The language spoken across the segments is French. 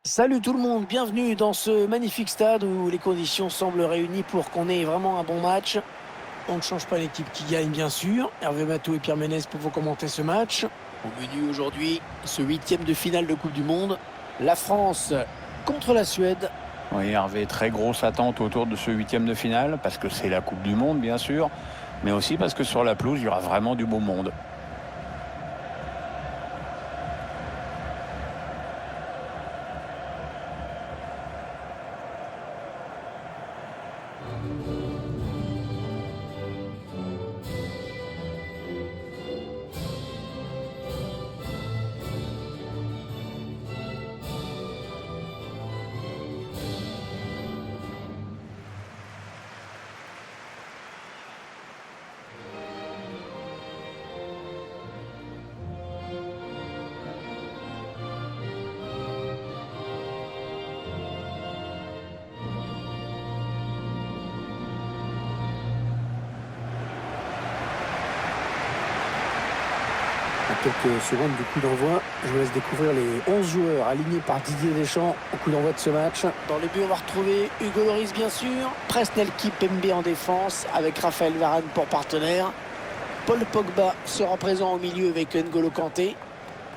Salut tout le monde, bienvenue dans ce magnifique stade où les conditions semblent réunies pour qu'on ait vraiment un bon match. On ne change pas l'équipe qui gagne bien sûr. Hervé Matou et Pierre Ménez pour vous commenter ce match. Au menu aujourd'hui, ce huitième de finale de Coupe du Monde. La France contre la Suède. Oui, Hervé, très grosse attente autour de ce huitième de finale, parce que c'est la Coupe du Monde, bien sûr, mais aussi parce que sur la pelouse, il y aura vraiment du beau monde. À quelques secondes du coup d'envoi, je vous laisse découvrir les 11 joueurs alignés par Didier Deschamps au coup d'envoi de ce match. Dans les buts, on va retrouver Hugo Lloris bien sûr, Presnel Kimpembe en défense avec Raphaël Varane pour partenaire. Paul Pogba sera présent au milieu avec N'Golo Kanté.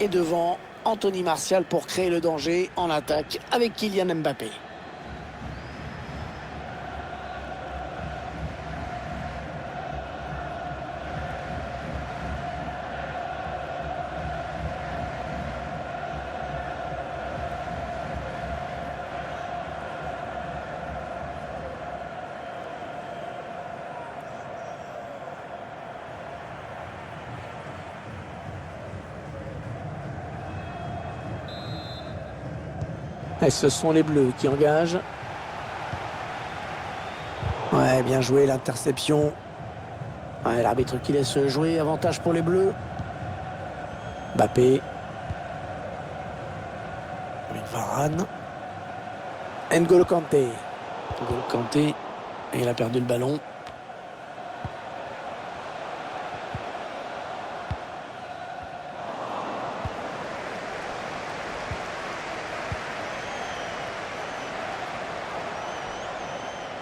Et devant, Anthony Martial pour créer le danger en attaque avec Kylian Mbappé. Et ce sont les Bleus qui engagent. Ouais, bien joué l'interception. Ouais, l'arbitre qui laisse jouer, avantage pour les Bleus. Mbappé. Avec Varane. N'Golo Kanté. N'Golo Kanté. Et il a perdu le ballon.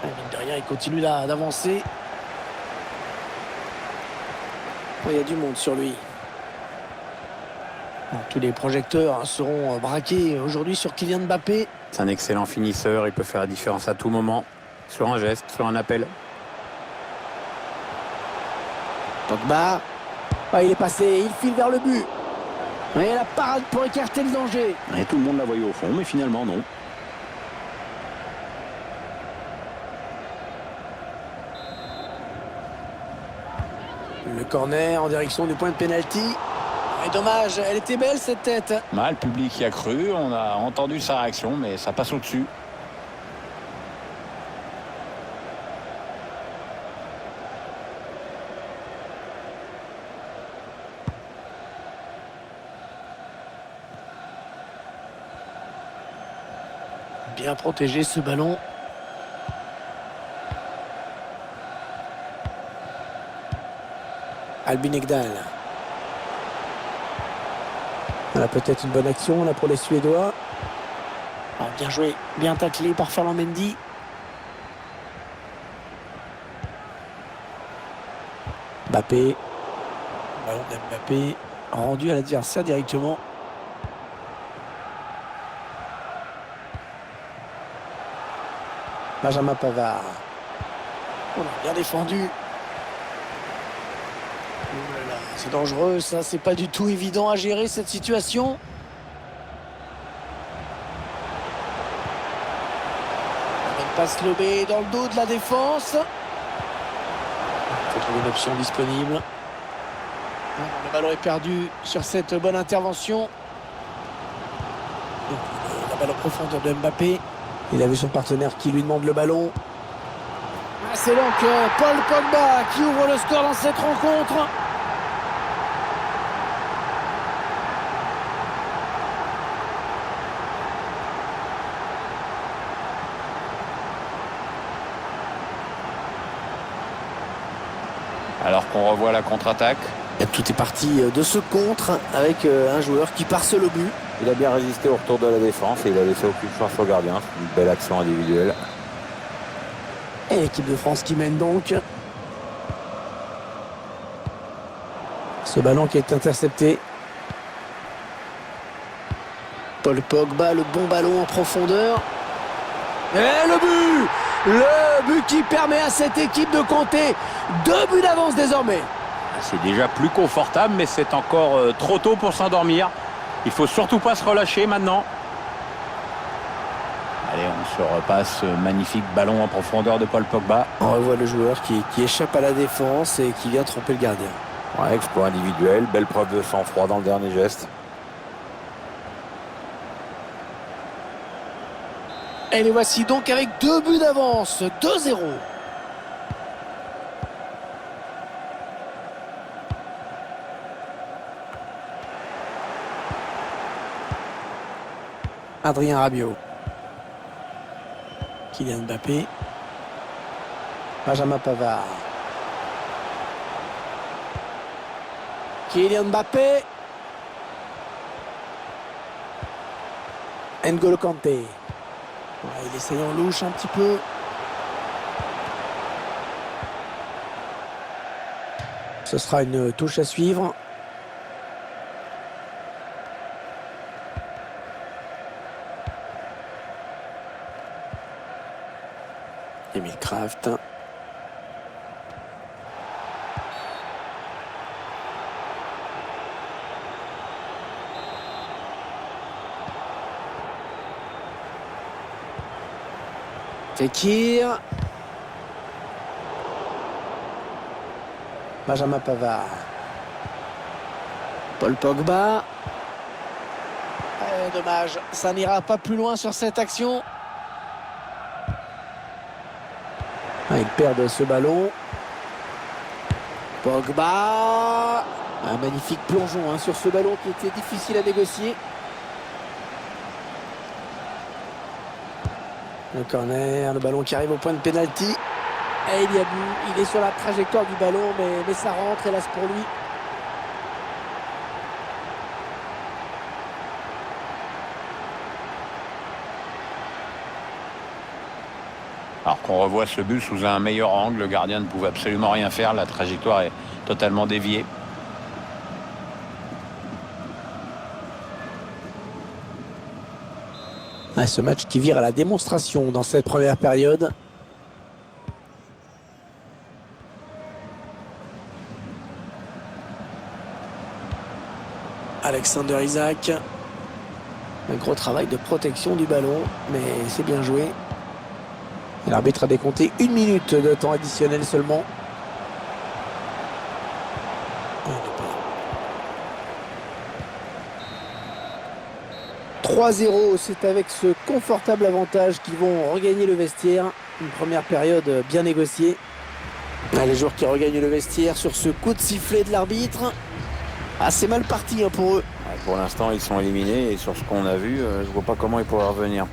Mine de rien, il continue là d'avancer. Oh, il y a du monde sur lui. Bon, tous les projecteurs seront braqués aujourd'hui sur Kylian Mbappé. C'est un excellent finisseur, il peut faire la différence à tout moment, sur un geste, sur un appel. Pogba. Ah, il est passé, il file vers le but. Et la parade pour écarter le danger. Et tout le monde la voyait au fond, mais finalement non. Le corner en direction du point de pénalty. Et dommage, elle était belle cette tête. Le public y a cru, on a entendu sa réaction, mais ça passe au-dessus. Bien protégé ce ballon. Albin Ekdal. Voilà peut-être une bonne action là pour les Suédois. Ah, bien joué, bien taclé par Ferland Mendy. Mbappé. Ballon d'Mbappé rendu à l'adversaire directement. Benjamin Pavard. On a bien défendu. Oh là là, c'est dangereux ça, c'est pas du tout évident à gérer cette situation. Une passe lobée dans le dos de la défense. Il faut trouver une option disponible. Le ballon est perdu sur cette bonne intervention. La balle en profondeur de Mbappé. Il a vu son partenaire qui lui demande le ballon. C'est donc Paul Pogba qui ouvre le score dans cette rencontre. Alors qu'on revoit la contre-attaque, Et tout est parti de ce contre avec un joueur qui parcelle le but. Il a bien résisté au retour de la défense et il a laissé aucune chance au gardien. Une belle action individuelle. Et l'équipe de France qui mène donc. Ce ballon qui est intercepté. Paul Pogba, le bon ballon en profondeur. Et le but! Le but qui permet à cette équipe de compter 2 buts d'avance désormais. C'est déjà plus confortable, mais c'est encore trop tôt pour s'endormir. Il faut surtout pas se relâcher maintenant. Allez, on se repasse ce magnifique ballon en profondeur de Paul Pogba. On revoit le joueur qui échappe à la défense et qui vient tromper le gardien. Ouais, exploit individuel, belle preuve de sang-froid dans le dernier geste. Et les voici donc avec 2 buts d'avance, 2-0. Adrien Rabiot. Kylian Mbappé. Benjamin Pavard. Kylian Mbappé. N'Golo Kanté. Ouais, il essaye en louche un petit peu. Ce sera une touche à suivre. Emile Kraft. Fekir. Benjamin Pavard. Paul Pogba. Dommage, ça n'ira pas plus loin sur cette action. Ils perdent ce ballon. Pogba. Un magnifique plongeon sur ce ballon qui était difficile à négocier. Le corner, le ballon qui arrive au point de pénalty. Et il y a but. Il est sur la trajectoire du ballon, mais ça rentre, hélas pour lui. Alors qu'on revoit ce but sous un meilleur angle, le gardien ne pouvait absolument rien faire. La trajectoire est totalement déviée. Ce match qui vire à la démonstration dans cette première période. Alexander Isak. Un gros travail de protection du ballon, mais c'est bien joué. L'arbitre a décompté 1 minute de temps additionnel seulement. 3-0, c'est avec ce confortable avantage qu'ils vont regagner le vestiaire. Une première période bien négociée. Les joueurs qui regagnent le vestiaire sur ce coup de sifflet de l'arbitre. C'est mal parti pour eux. Pour l'instant, ils sont éliminés et sur ce qu'on a vu, je vois pas comment ils pourraient revenir.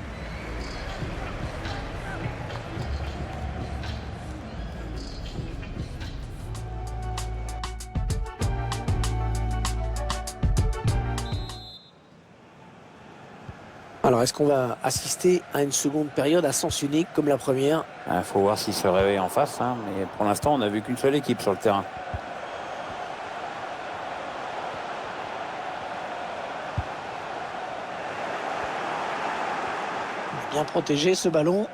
Alors, est-ce qu'on va assister à une seconde période à sens unique comme la première? Il faut voir s'ils se réveillent en face, mais pour l'instant, on n'a vu qu'une seule équipe sur le terrain. Bien protégé ce ballon.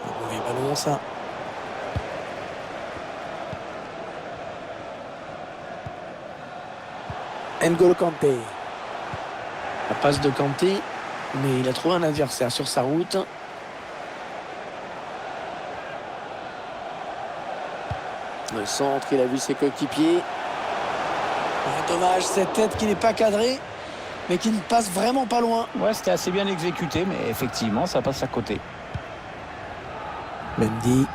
Un mauvais ballon, ça. N'Golo Kanté. La passe de Kanté, mais il a trouvé un adversaire sur sa route. Le centre, il a vu ses coéquipiers. Dommage, cette tête qui n'est pas cadrée, mais qui ne passe vraiment pas loin. Ouais, c'était assez bien exécuté, mais effectivement, ça passe à côté. Mendy.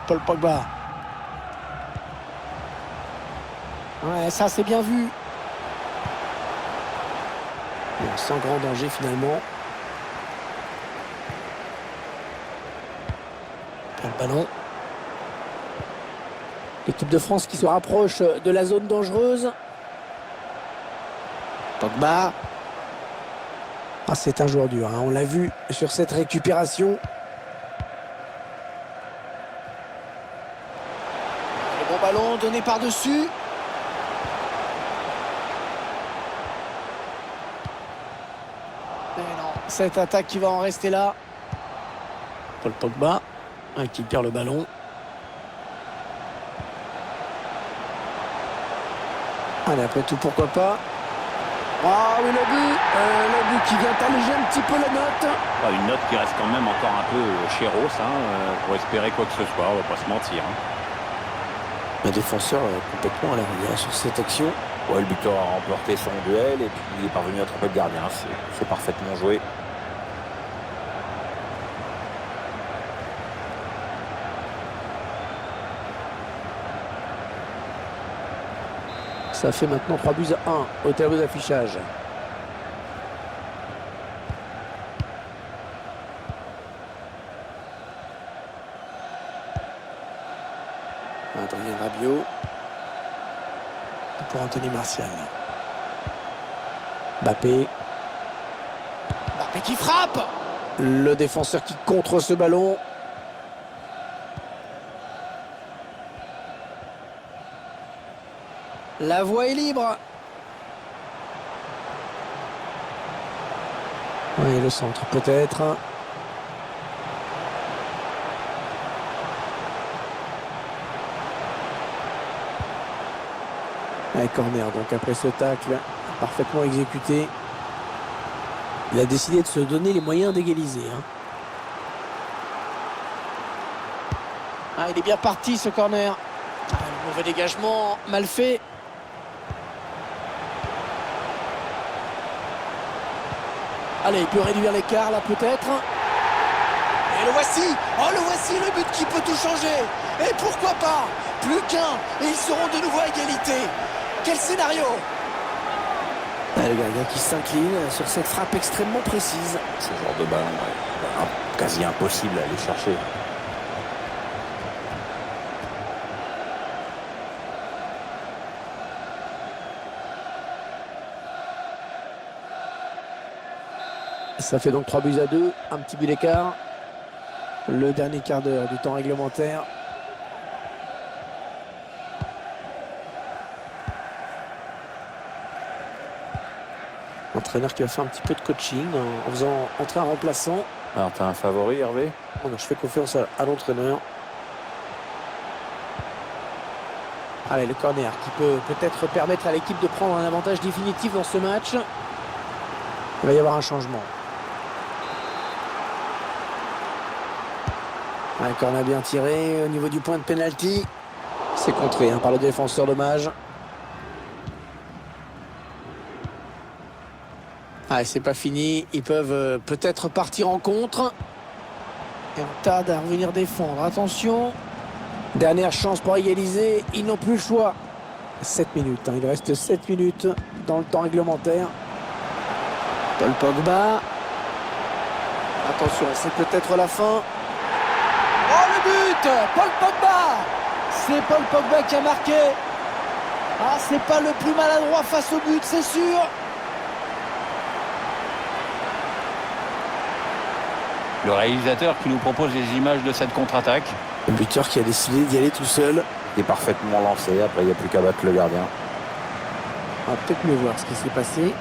Paul Pogba. Ouais, ça c'est bien vu. Bon, sans grand danger finalement. Le ballon. L'équipe de France qui se rapproche de la zone dangereuse. Pogba. Ah, c'est un joueur dur, hein. On l'a vu sur cette récupération. Le bon ballon donné par-dessus. Mais non, cette attaque qui va en rester là. Paul Pogba, qui perd le ballon. Allez, après tout, pourquoi pas. Ah oui, le but qui vient alléger un petit peu la note. Une note qui reste quand même encore un peu chéros, pour espérer quoi que ce soit, on va pas se mentir. Un défenseur complètement à l'arrière sur cette action. Ouais, le buteur a remporté son duel et puis il est parvenu à tromper le gardien. C'est parfaitement joué. Ça fait maintenant 3-1 au tableau d'affichage. Adrien Rabiot. Pour Anthony Martial. Mbappé. Mbappé qui frappe. Le défenseur qui contre ce ballon. La voie est libre. Oui, le centre peut-être. Un corner donc après ce tacle parfaitement exécuté. Il a décidé de se donner les moyens d'égaliser. Ah, il est bien parti ce corner. Ah, le mauvais dégagement, mal fait. Allez, il peut réduire l'écart là peut-être. Et le voici. Oh, le voici, le but qui peut tout changer. Et pourquoi pas. Plus qu'un. Et ils seront de nouveau à égalité. Quel scénario. Le gardien qui s'incline sur cette frappe extrêmement précise. Ce genre de ballon, quasi impossible à aller chercher. Ça fait donc 3-2, un petit but d'écart. Le dernier quart d'heure du temps réglementaire. L'entraîneur qui va faire un petit peu de coaching en faisant entrer un remplaçant. Alors, t'as un favori, Hervé? Non, je fais confiance à l'entraîneur. Allez, le corner qui peut peut-être permettre à l'équipe de prendre un avantage définitif dans ce match. Il va y avoir un changement. Un corner bien tiré au niveau du point de pénalty. C'est contré par le défenseur, dommage. Ah, c'est pas fini. Ils peuvent peut-être partir en contre. Et on tarde à revenir défendre. Attention. Dernière chance pour égaliser. Ils n'ont plus le choix. 7 minutes. Il reste 7 minutes dans le temps réglementaire. Paul Pogba. Attention, c'est peut-être la fin. Oh, le but! Paul Pogba! C'est Paul Pogba qui a marqué. Ah, c'est pas le plus maladroit face au but, c'est sûr. Le réalisateur qui nous propose les images de cette contre-attaque. Le buteur qui a décidé d'y aller tout seul. Il est parfaitement lancé. Après, il n'y a plus qu'à battre le gardien. On va peut-être mieux voir ce qui s'est passé.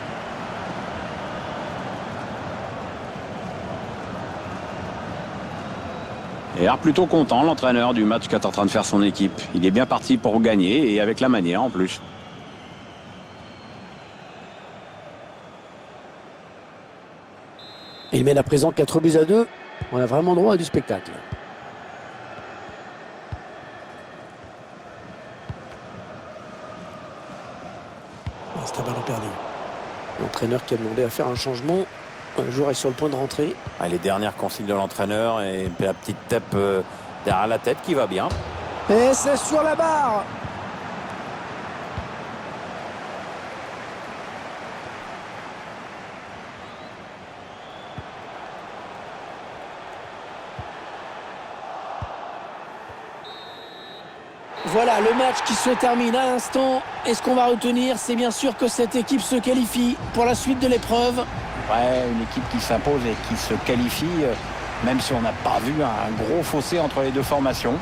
Et alors plutôt content, l'entraîneur du match qu'est en train de faire son équipe. Il est bien parti pour gagner et avec la manière en plus. Il mène à présent 4-2. On a vraiment droit à du spectacle. C'est un ballon perdu. L'entraîneur qui a demandé à faire un changement. Le joueur est sur le point de rentrer. Les dernières consignes de l'entraîneur et la petite tape derrière la tête qui va bien. Et c'est sur la barre. Voilà le match qui se termine à l'instant. Et ce qu'on va retenir, c'est bien sûr que cette équipe se qualifie pour la suite de l'épreuve. Ouais, une équipe qui s'impose et qui se qualifie, même si on n'a pas vu un gros fossé entre les deux formations.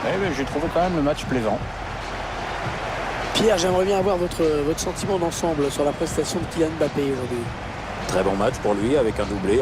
Mais j'ai trouvé quand même le match plaisant. Pierre, j'aimerais bien avoir votre sentiment d'ensemble sur la prestation de Kylian Mbappé aujourd'hui. Très bon match pour lui avec un doublé.